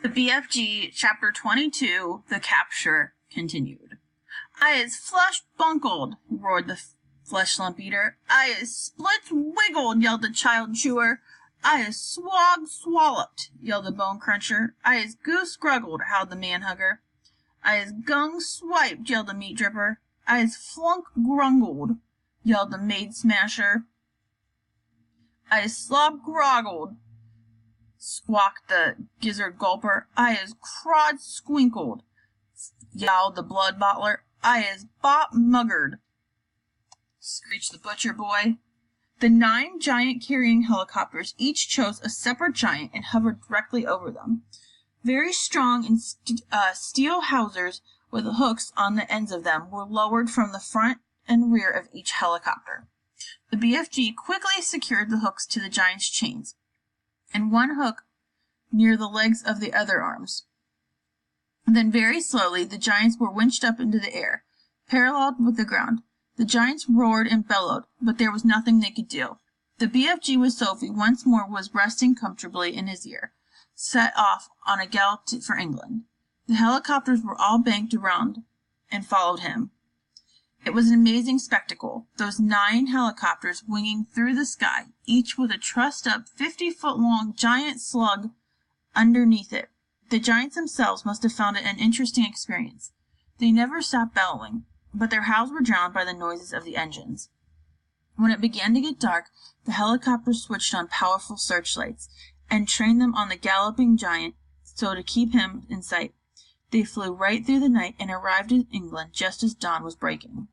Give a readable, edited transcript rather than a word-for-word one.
The BFG Chapter 22, The Capture, continued. "I is flesh bunkled," roared the flesh lump eater. "I is split wiggled," yelled the child chewer. "I is swog swalloped," yelled the bone cruncher. "I is goose gruggled," howled the man hugger. "I is gung swiped," yelled the meat dripper. "I is flunk grungled," yelled the maid smasher. "I is slob groggled," squawked the gizzard gulper. "I is crod squinkled," yowled the blood bottler. "I is bop muggered," screeched the butcher boy. The 9 giant carrying helicopters each chose a separate giant and hovered directly over them. Very strong and steel hawsers with hooks on the ends of them were lowered from the front and rear of each helicopter. The BFG quickly secured the hooks to the giant's chains, and one hook near the legs of the other arms. Then very slowly the giants were winched up into the air, parallel with the ground. The giants roared and bellowed, but there was nothing they could do. The BFG with Sophie once more was resting comfortably in his ear, set off on a gallop for England. The helicopters were all banked around and followed him. It was an amazing spectacle, those 9 helicopters winging through the sky, each with a trussed-up 50-foot-long giant slug underneath it. The giants themselves must have found it an interesting experience. They never stopped bellowing, but their howls were drowned by the noises of the engines. When it began to get dark, the helicopters switched on powerful searchlights and trained them on the galloping giant so to keep him in sight. They flew right through the night and arrived in England just as dawn was breaking.